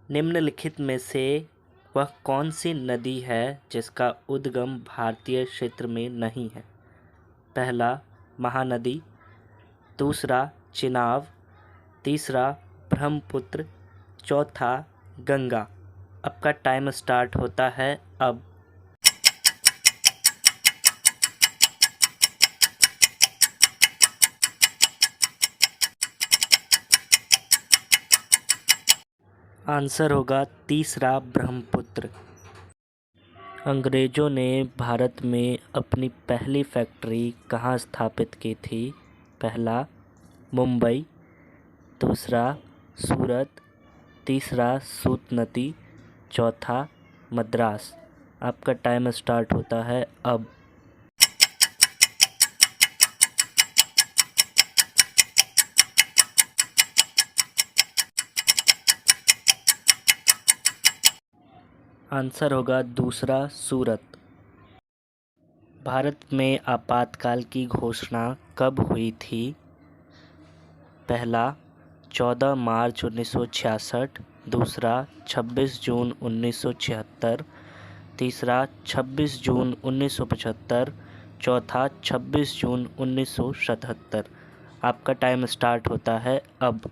निम्नलिखित में से वह कौन सी नदी है जिसका उद्गम भारतीय क्षेत्र में नहीं है? पहला महानदी, दूसरा चिनाब, तीसरा ब्रह्मपुत्र, चौथा गंगा। आपका टाइम स्टार्ट होता है अब। आंसर होगा तीसरा ब्रह्मपुत्र। अंग्रेज़ों ने भारत में अपनी पहली फैक्ट्री कहाँ स्थापित की थी? पहला मुंबई, दूसरा सूरत, तीसरा सूतनदी, चौथा मद्रास। आपका टाइम स्टार्ट होता है अब। आंसर होगा दूसरा सूरत। भारत में आपातकाल की घोषणा कब हुई थी? पहला 14 मार्च 1966, दूसरा 26 जून 1976, तीसरा 26 जून 1975, चौथा 26 जून 1977। आपका टाइम स्टार्ट होता है अब।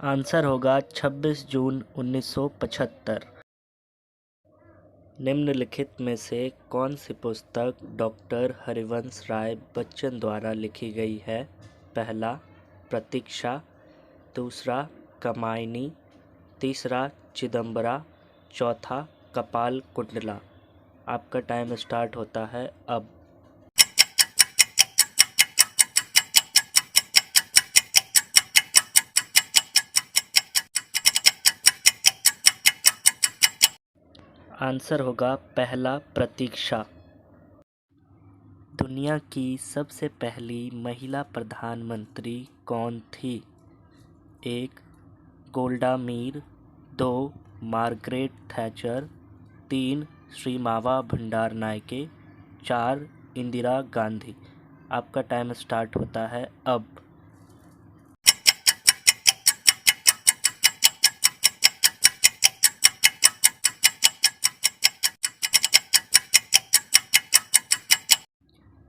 आंसर होगा 26 जून 1975। निम्नलिखित में से कौन सी पुस्तक डॉक्टर हरिवंश राय बच्चन द्वारा लिखी गई है? पहला प्रतीक्षा, दूसरा कामायनी, तीसरा चिदंबरा, चौथा कपाल कुंडला। आपका टाइम स्टार्ट होता है अब। आंसर होगा पहला प्रतीक्षा। दुनिया की सबसे पहली महिला प्रधानमंत्री कौन थी? 1 गोल्डा मीर, 2 मार्गरेट थैचर, 3 श्रीमावा भंडारनायके, 4 इंदिरा गांधी। आपका टाइम स्टार्ट होता है अब।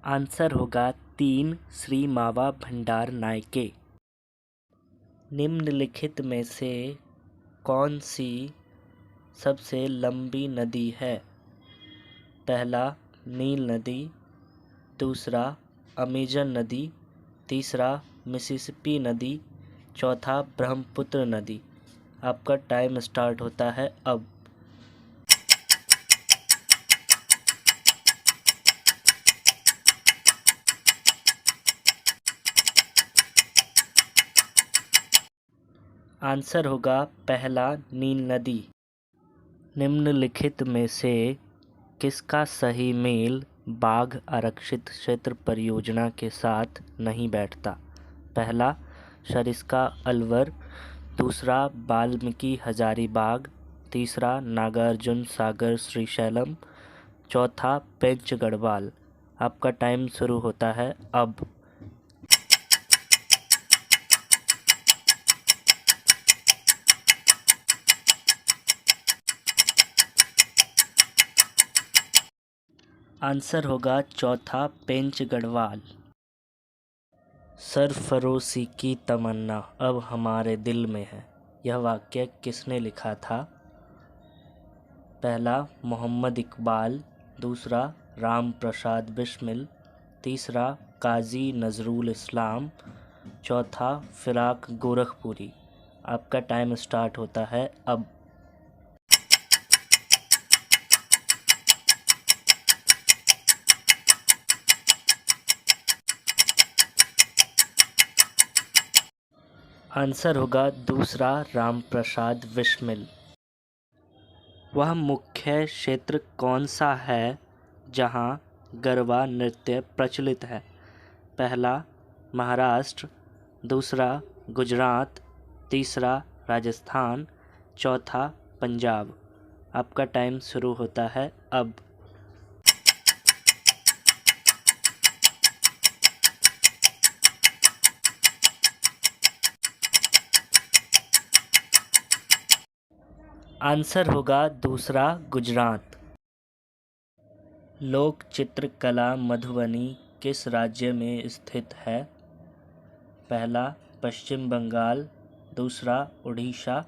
आंसर होगा 3 श्रीमावा भंडारनायके। निम्नलिखित में से कौन सी सबसे लंबी नदी है? पहला नील नदी, दूसरा अमेजन नदी, तीसरा मिसिसिपी नदी, चौथा ब्रह्मपुत्र नदी। आपका टाइम स्टार्ट होता है अब। आंसर होगा पहला नील नदी। निम्नलिखित में से किसका सही मेल बाघ आरक्षित क्षेत्र परियोजना के साथ नहीं बैठता? पहला सरिस्का अलवर, दूसरा वाल्मीकि हजारीबाग, तीसरा नागार्जुन सागर श्रीशैलम, चौथा पेंच गढ़वाल। आपका टाइम शुरू होता है अब। आंसर होगा चौथा पेंच गढ़वाल। सरफरोशी की तमन्ना अब हमारे दिल में है। यह वाक्य किसने लिखा था? पहला मोहम्मद इकबाल, दूसरा राम प्रसाद बिस्मिल, तीसरा काजी नजरुल इस्लाम, चौथा फिराक गोरखपुरी। आपका टाइम स्टार्ट होता है अब। आंसर होगा दूसरा राम प्रसाद बिस्मिल। वह मुख्य क्षेत्र कौन सा है जहां गरबा नृत्य प्रचलित है? पहला महाराष्ट्र, दूसरा गुजरात, तीसरा राजस्थान, चौथा पंजाब। आपका टाइम शुरू होता है अब। आंसर होगा दूसरा गुजरात। लोक चित्रकला मधुबनी किस राज्य में स्थित है? पहला पश्चिम बंगाल, दूसरा उड़ीसा,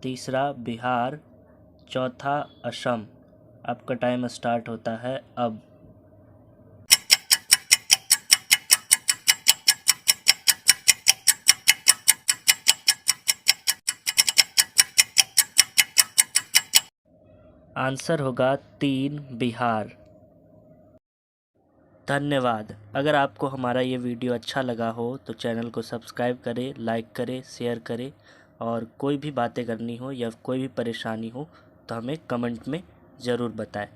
तीसरा बिहार, चौथा असम। आपका टाइम स्टार्ट होता है अब। आंसर होगा 3 बिहार। धन्यवाद। अगर आपको हमारा ये वीडियो अच्छा लगा हो तो चैनल को सब्सक्राइब करें, लाइक करें, शेयर करें और कोई भी बातें करनी हो या कोई भी परेशानी हो तो हमें कमेंट में ज़रूर बताएं।